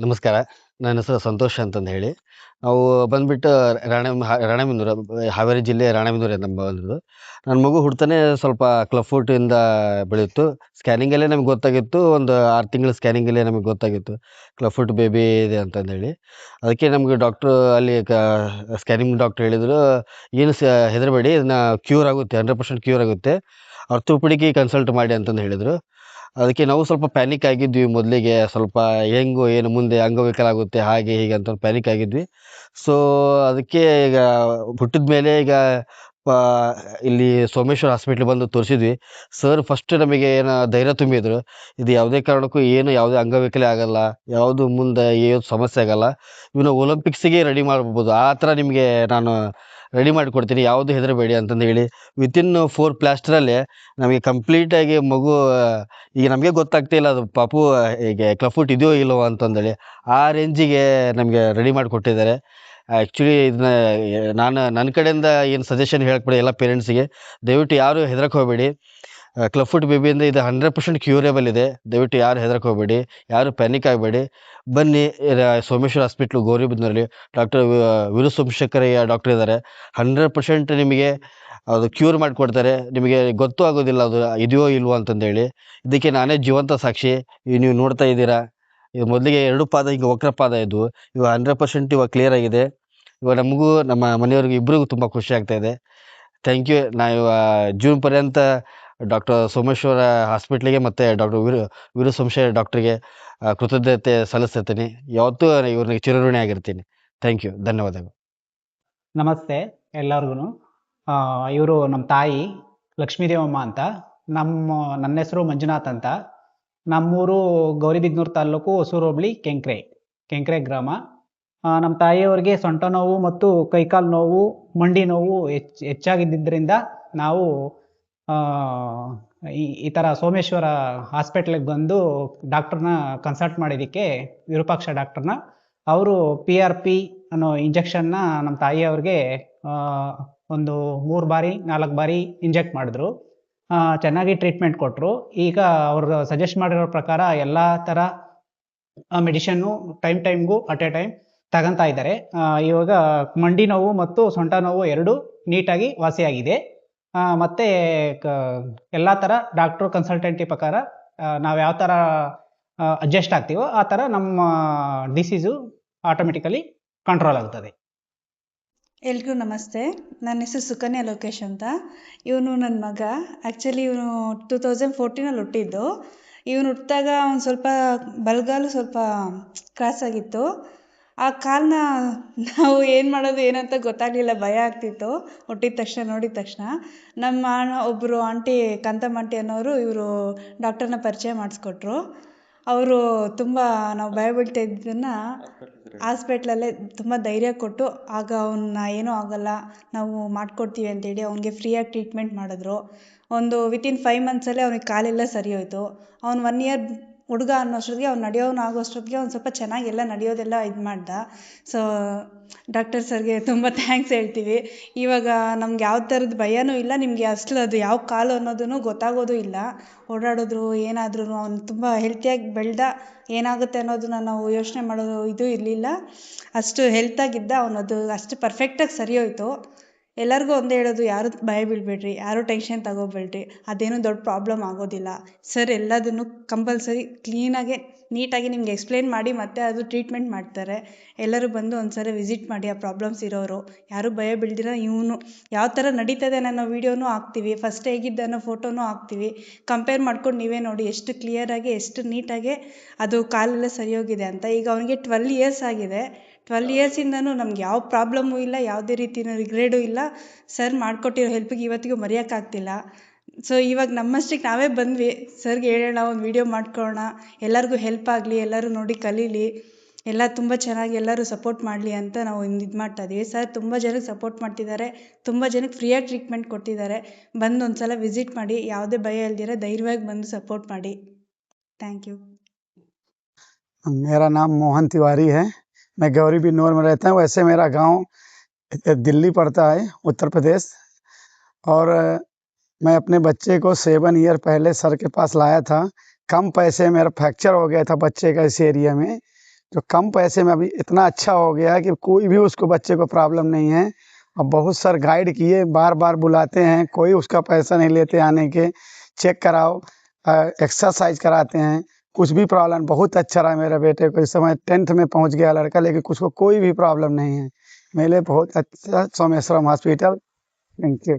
ನಮಸ್ಕಾರ. ನನ್ನ ಹೆಸರು ಸಂತೋಷ್ ಅಂತಂದು ಹೇಳಿ. ನಾವು ಬಂದ್ಬಿಟ್ಟು ರಾಣೆಬೆನ್ನೂರು, ಹಾವೇರಿ ಜಿಲ್ಲೆ ರಾಣೆಬೆನ್ನೂರಿಂದ ನಮ್ಮ ಬಂದಿರೋದು. ನನ್ನ ಮಗು ಹುಟ್ತಾನೆ ಸ್ವಲ್ಪ ಕ್ಲಫ್‌ಫುಟಿಂದ ಬೆಳೆಯಿತು. ಸ್ಕ್ಯಾನಿಂಗಲ್ಲೇ ನಮ್ಗೆ ಗೊತ್ತಾಗಿತ್ತು. ಒಂದು 6 ತಿಂಗಳ ಸ್ಕ್ಯಾನಿಂಗಲ್ಲೇ ನಮಗೆ ಗೊತ್ತಾಗಿತ್ತು. ಕ್ಲಫ್‌ಫುಟ್ ಬೇಬಿ ಇದೆ ಅಂತಂದೇಳಿ. ಅದಕ್ಕೆ ನಮ್ಗೆ ಡಾಕ್ಟ್ರು ಅಲ್ಲಿ ಸ್ಕ್ಯಾನಿಂಗ್ ಡಾಕ್ಟ್ರು ಹೇಳಿದರು, "ಏನು ಹೆದರಬೇಡಿ, ಇದನ್ನ ಕ್ಯೂರ್ ಆಗುತ್ತೆ, 100% ಕ್ಯೂರ್ ಆಗುತ್ತೆ. ಆರ್ಥೋಪೆಡಿಕ್‌ಗೆ ಕನ್ಸಲ್ಟ್ ಮಾಡಿ" ಅಂತಂದು ಹೇಳಿದರು. ಅದಕ್ಕೆ ನಾವು ಸ್ವಲ್ಪ ಪ್ಯಾನಿಕ್ ಆಗಿದ್ವಿ ಮೊದಲಿಗೆ. ಸ್ವಲ್ಪ ಹೆಂಗೋ ಏನು ಮುಂದೆ ಅಂಗವಿಕಲ ಆಗುತ್ತೆ ಹಾಗೆ ಹೀಗೆ ಅಂತ ಪ್ಯಾನಿಕ್ ಆಗಿದ್ವಿ. ಸೊ ಅದಕ್ಕೆ ಈಗ ಹುಟ್ಟಿದ ಮೇಲೆ ಈಗ ಪ ಇಲ್ಲಿ ಸೋಮೇಶ್ವರ ಹಾಸ್ಪಿಟ್ಲಿಗೆ ಬಂದು ತೋರಿಸಿದ್ವಿ. ಸರ್ ಫಸ್ಟ್ ನಮಗೆ ಏನು ಧೈರ್ಯ ತುಂಬಿದ್ರು. ಇದು ಯಾವುದೇ ಕಾರಣಕ್ಕೂ ಯಾವುದೇ ಅಂಗವಿಕಲೆ ಆಗಲ್ಲ, ಯಾವುದು ಮುಂದೆ ಏನು ಸಮಸ್ಯೆ ಆಗಲ್ಲ, ಇವನು ಒಲಿಂಪಿಕ್ಸಿಗೆ ರೆಡಿ ಮಾಡ್ಬೋದು, ಆ ಥರ ನಿಮಗೆ ನಾನು ರೆಡಿ ಮಾಡಿಕೊಡ್ತೀನಿ, ಯಾವುದು ಹೆದರಬೇಡಿ ಅಂತಂದು ಹೇಳಿ ವಿತಿನ್ 4 ಪ್ಲಾಸ್ಟರಲ್ಲೇ ನಮಗೆ ಕಂಪ್ಲೀಟಾಗಿ ಮಗು ಈಗ ನಮಗೆ ಗೊತ್ತಾಗ್ತಾ ಇಲ್ಲ ಅದು ಪಾಪು ಹೀಗೆ ಕ್ಲಫ್‌ಫುಟ್ ಇದೆಯೋ ಇಲ್ಲವೋ ಅಂತಂದೇಳಿ. ಆ ರೇಂಜಿಗೆ ನಮಗೆ ರೆಡಿ ಮಾಡಿಕೊಟ್ಟಿದ್ದಾರೆ. ಆ್ಯಕ್ಚುಲಿ ಇದನ್ನ ನನ್ನ ಕಡೆಯಿಂದ ಏನು ಸಜೆಷನ್ ಹೇಳಕ್ಕೆ ಎಲ್ಲ ಪೇರೆಂಟ್ಸಿಗೆ, ದಯವಿಟ್ಟು ಯಾರೂ ಹೆದರಕ್ಕೆ ಹೋಗಬೇಡಿ. ಕ್ಲಫ್‌ಫುಟ್ ಬೇಬಿಯಿಂದ ಇದು 100% ಕ್ಯೂರೇಬಲ್ ಇದೆ. ದಯವಿಟ್ಟು ಯಾರು ಹೆದರಕ್ಕೆ ಹೋಗಬೇಡಿ, ಯಾರು ಪ್ಯಾನಿಕ್ ಆಗಬೇಡಿ. ಬನ್ನಿ, ಸೋಮೇಶ್ವರ ಹಾಸ್ಪಿಟ್ಲು ಗೌರಿಬಿದನೂರಲ್ಲಿ ಡಾಕ್ಟರ್ ವೀರು ಸೋಮಶೇಖರಯ್ಯ ಡಾಕ್ಟರ್ ಇದ್ದಾರೆ. 100% ನಿಮಗೆ ಅದು ಕ್ಯೂರ್ ಮಾಡಿಕೊಡ್ತಾರೆ. ನಿಮಗೆ ಗೊತ್ತೂ ಆಗೋದಿಲ್ಲ ಅದು ಇದೆಯೋ ಇಲ್ವೋ ಅಂತಂದೇಳಿ. ಇದಕ್ಕೆ ನಾನೇ ಜೀವಂತ ಸಾಕ್ಷಿ. ಈಗ ನೀವು ನೋಡ್ತಾ ಇದ್ದೀರಾ, ಇದು ಮೊದಲಿಗೆ 2 ಪಾದ ಈಗ ವಕ್ರ ಪಾದ ಇದ್ವು, ಇವಾಗ 100% ಇವಾಗ ಕ್ಲಿಯರ್ ಆಗಿದೆ. ಇವಾಗ ನಮಗೂ ನಮ್ಮ ಮನೆಯವ್ರಿಗೂ ಇಬ್ಬರಿಗೂ ತುಂಬ ಖುಷಿ ಆಗ್ತಾ ಇದೆ. Thank you. ಜೂನ್ ಪರ್ಯಂತ ಡಾಕ್ಟರ್ ಸೋಮೇಶ್ವರ ಹಾಸ್ಪಿಟ್ಲಿಗೆ ಮತ್ತು ಡಾಕ್ಟರ್ ವೀರು ಸೋಮಶೇಖರ್ ಡಾಕ್ಟ್ರಿಗೆ ಕೃತಜ್ಞತೆ ಸಲ್ಲಿಸ್ತೀನಿ. ಯಾವತ್ತೂ ಇವ್ರಿಗೆ ಚಿರಋಣಿ ಆಗಿರ್ತೀನಿ. Thank you. ಧನ್ಯವಾದಗಳು. ನಮಸ್ತೆ ಎಲ್ಲರಿಗೂ. ಇವರು ನಮ್ಮ ತಾಯಿ ಲಕ್ಷ್ಮೀದೇವಮ್ಮ ಅಂತ. ನನ್ನ ಹೆಸರು ಮಂಜುನಾಥ್ ಅಂತ. ನಮ್ಮೂರು ಗೌರಿಬಿದನೂರು ತಾಲೂಕು ಹೊಸೂರು ಹೋಬಳಿ ಕೆಂಕ್ರೆ ಗ್ರಾಮ. ನಮ್ಮ ತಾಯಿಯವರಿಗೆ ಸೊಂಟ ನೋವು ಮತ್ತು ಕೈಕಾಲು ನೋವು, ಮಂಡಿ ನೋವು ಹೆಚ್ಚಾಗಿದ್ದರಿಂದ ನಾವು ಈ ಥರ ಸೋಮೇಶ್ವರ ಹಾಸ್ಪಿಟ್ಲಿಗೆ ಬಂದು ಡಾಕ್ಟ್ರನ್ನ ಕನ್ಸಲ್ಟ್ ಮಾಡಿದ್ದಕ್ಕೆ, ವಿರೂಪಾಕ್ಷ ಡಾಕ್ಟ್ರನ್ನ, ಅವರು PRP ಅನ್ನೋ ಇಂಜೆಕ್ಷನ್ನ ನಮ್ಮ ತಾಯಿಯವ್ರಿಗೆ ಒಂದು 3 ಬಾರಿ 4 ಬಾರಿ ಇಂಜೆಕ್ಟ್ ಮಾಡಿದ್ರು. ಚೆನ್ನಾಗಿ ಟ್ರೀಟ್ಮೆಂಟ್ ಕೊಟ್ಟರು. ಈಗ ಅವರು ಸಜೆಸ್ಟ್ ಮಾಡಿರೋ ಪ್ರಕಾರ ಎಲ್ಲ ಥರ ಮೆಡಿಷನ್ನು ಟೈಮ್ಗೂ ಅಟ್ ಎ ಟೈಮ್ ತಗೊತಾ ಇದ್ದಾರೆ. ಇವಾಗ ಮಂಡಿ ನೋವು ಮತ್ತು ಸೊಂಟ ನೋವು ಎರಡೂ ನೀಟಾಗಿ ವಾಸಿಯಾಗಿದೆ. ಮತ್ತು ಎಲ್ಲ ಥರ ಡಾಕ್ಟ್ರು ಕನ್ಸಲ್ಟೆಂಟಿ ಪ್ರಕಾರ ನಾವು ಯಾವ ಥರ ಅಡ್ಜಸ್ಟ್ ಆಗ್ತೀವೋ ಆ ಥರ ನಮ್ಮ ಡಿಸೀಸು ಆಟೋಮೆಟಿಕಲಿ ಕಂಟ್ರೋಲ್ ಆಗ್ತದೆ. ಎಲ್ರಿಗೂ ನಮಸ್ತೆ. ನನ್ನ ಹೆಸರು ಸುಕನ್ಯಾ ಲೋಕೇಶ್ ಅಂತ. ಇವನು ನನ್ನ ಮಗ. ಆ್ಯಕ್ಚುಲಿ ಇವನು 2014 ಹುಟ್ಟಿದ್ದು. ಇವನು ಹುಟ್ಟಿದಾಗ ಒಂದು ಸ್ವಲ್ಪ ಬಲಗಾಲು ಸ್ವಲ್ಪ ಕ್ರಾಸ್ ಆಗಿತ್ತು. ಆ ಕಾಲನ್ನ ನಾವು ಏನು ಮಾಡೋದು ಏನಂತ ಗೊತ್ತಾಗಲಿಲ್ಲ, ಭಯ ಆಗ್ತಿತ್ತು ಹುಟ್ಟಿದ ತಕ್ಷಣ, ನೋಡಿದ ತಕ್ಷಣ. ನಮ್ಮ ಒಬ್ಬರು ಆಂಟಿ, ಕಾಂತಮ್ಮ ಆಂಟಿ ಅನ್ನೋರು ಇವರು ಡಾಕ್ಟರ್ನ ಪರಿಚಯ ಮಾಡಿಸ್ಕೊಟ್ರು. ಅವರು ತುಂಬ ನಾವು ಭಯ ಬೀಳ್ತಾ ಇದ್ದದನ್ನು ಹಾಸ್ಪಿಟ್ಲಲ್ಲೇ ತುಂಬ ಧೈರ್ಯ ಕೊಟ್ಟು, ಆಗ ಅವನ್ನ ಏನೂ ಆಗಲ್ಲ, ನಾವು ಮಾಡಿಕೊಡ್ತೀವಿ ಅಂತೇಳಿ ಅವನಿಗೆ ಫ್ರೀಯಾಗಿ ಟ್ರೀಟ್ಮೆಂಟ್ ಮಾಡಿದ್ರು. ವಿತಿನ್ 5 ಮಂತ್ಸಲ್ಲೇ ಅವನಿಗೆ ಕಾಲೆಲ್ಲ ಸರಿ ಹೋಯಿತು. ಅವ್ನು 1 ಇಯರ್ ಹುಡುಗ ಅನ್ನೋಷ್ಟೊತ್ತಿಗೆ ಅವ್ನು ನಡೆಯೋನು ಆಗೋಷ್ಟೊತ್ತಿಗೆ ಅವ್ನು ಸ್ವಲ್ಪ ಚೆನ್ನಾಗಿ ಎಲ್ಲ ನಡೆಯೋದೆಲ್ಲ ಇದು ಮಾಡ್ದ. ಸೊ ಡಾಕ್ಟರ್ ಸರ್ಗೆ ತುಂಬ ಥ್ಯಾಂಕ್ಸ್ ಹೇಳ್ತೀವಿ. ಇವಾಗ ನಮ್ಗೆ ಯಾವ ಥರದ ಭಯನೂ ಇಲ್ಲ, ನಿಮಗೆ ಅಸಲು ಅದು ಯಾವ ಕಾಲು ಅನ್ನೋದೂ ಗೊತ್ತಾಗೋದು ಇಲ್ಲ. ಓಡಾಡಿದ್ರು ಏನಾದ್ರೂ ಅವ್ನು ತುಂಬ ಹೆಲ್ತಿಯಾಗಿ ಬೆಳೆದ. ಏನಾಗುತ್ತೆ ಅನ್ನೋದನ್ನ ನಾವು ಯೋಚನೆ ಮಾಡೋದು ಇದು ಇರಲಿಲ್ಲ. ಅಷ್ಟು ಹೆಲ್ತಾಗಿದ್ದ ಅವನು. ಅದು ಅಷ್ಟು ಪರ್ಫೆಕ್ಟಾಗಿ ಸರಿ ಹೋಯಿತು. ಎಲ್ಲರಿಗೂ ಒಂದೇ ಹೇಳೋದು, ಯಾರು ಭಯ ಬೀಳಬೇಡ್ರಿ, ಯಾರೂ ಟೆನ್ಷನ್ ತಗೋಬೇಡ್ರಿ, ಅದೇನು ದೊಡ್ಡ ಪ್ರಾಬ್ಲಮ್ ಆಗೋದಿಲ್ಲ. ಸರ್ ಎಲ್ಲದನ್ನು ಕಂಪಲ್ಸರಿ ಕ್ಲೀನಾಗೆ ನೀಟಾಗಿ ನಿಮ್ಗೆ ಎಕ್ಸ್ಪ್ಲೇನ್ ಮಾಡಿ ಮತ್ತೆ ಅದು ಟ್ರೀಟ್ಮೆಂಟ್ ಮಾಡ್ತಾರೆ. ಎಲ್ಲರೂ ಬಂದು ಒಂದ್ಸರಿ ವಿಸಿಟ್ ಮಾಡಿ ಆ ಪ್ರಾಬ್ಲಮ್ಸ್ ಇರೋರು. ಯಾರೂ ಭಯ ಬೀಳ್ದಿರ ಇವನು ಯಾವ ಥರ ನಡೀತದೆ ಅನ್ನೋ ವೀಡಿಯೋನೂ ಹಾಕ್ತೀವಿ, ಫಸ್ಟ್ ಹೇಗಿದ್ದ ಅನ್ನೋ ಫೋಟೋನೂ ಹಾಕ್ತೀವಿ. ಕಂಪೇರ್ ಮಾಡ್ಕೊಂಡು ನೀವೇ ನೋಡಿ ಎಷ್ಟು ಕ್ಲಿಯರಾಗಿ, ಎಷ್ಟು ನೀಟಾಗಿ ಅದು ಕಾಲೆಲ್ಲ ಸರಿ ಹೋಗಿದೆ ಅಂತ. ಈಗ ಅವನಿಗೆ 12 ಇಯರ್ಸ್ ಆಗಿದೆ. 12 ಇಯರ್ಸಿಂದನೂ ನಮ್ಗೆ ಯಾವ ಪ್ರಾಬ್ಲಮ್ಮು ಇಲ್ಲ, ಯಾವುದೇ ರೀತಿಯ ರಿಗ್ರೇಡು ಇಲ್ಲ. ಸರ್ ಮಾಡಿಕೊಟ್ಟಿರೋ ಹೆಲ್ಪಿಗೆ ಇವತ್ತಿಗೂ ಮರೆಯೋಕ್ಕಾಗ್ತಿಲ್ಲ. ಸೊ ಇವಾಗ ನಮ್ಮಷ್ಟಕ್ಕೆ ನಾವೇ ಬಂದ್ವಿ, ಸರ್ಗೆ ಹೇಳೋಣ, ಒಂದು ವೀಡಿಯೋ ಮಾಡ್ಕೊಳ್ಳೋಣ, ಎಲ್ಲರಿಗೂ ಹೆಲ್ಪ್ ಆಗಲಿ, ಎಲ್ಲರೂ ನೋಡಿ ಕಲೀಲಿ, ಎಲ್ಲ ತುಂಬ ಚೆನ್ನಾಗಿ ಎಲ್ಲರೂ ಸಪೋರ್ಟ್ ಮಾಡಲಿ ಅಂತ ನಾವು ಇದು ಮಾಡ್ತಾ ಇದ್ದೀವಿ. ಸರ್ ತುಂಬ ಜನಕ್ಕೆ ಸಪೋರ್ಟ್ ಮಾಡ್ತಿದ್ದಾರೆ, ತುಂಬ ಜನಕ್ಕೆ ಫ್ರೀಯಾಗಿ ಟ್ರೀಟ್ಮೆಂಟ್ ಕೊಡ್ತಿದ್ದಾರೆ. ಬಂದು ಒಂದು ಸಲ ವಿಸಿಟ್ ಮಾಡಿ, ಯಾವುದೇ ಭಯ ಇಲ್ದಿರ ಧೈರ್ಯವಾಗಿ ಬಂದು ಸಪೋರ್ಟ್ ಮಾಡಿ. Thank you. मेरा नाम मोहन तिवारी है। मैं गौरीबिदनूर में रहता हूँ। वैसे मेरा गांव दिल्ली पड़ता है, उत्तर प्रदेश। और मैं अपने बच्चे को 7 ईयर पहले सर के पास लाया था। कम पैसे मेरा फ्रैक्चर हो गया था बच्चे का इस एरिया में। जो कम पैसे में अभी इतना अच्छा हो गया है कि कोई भी उसको बच्चे को प्रॉब्लम नहीं है। और बहुत सर गाइड किए, बार बार बुलाते हैं, कोई उसका पैसा नहीं लेते आने के, चेक कराओ, एक्सरसाइज कराते हैं, कुछ भी प्रॉब्लम। बहुत अच्छा रहा मेरे बेटे को, इस समय 10th में पहुंच गया लड़का, लेकिन कुछ को कोई भी प्रॉब्लम नहीं है। मेरे लिए बहुत अच्छा सोमेश्वरम हॉस्पिटल। Thank you.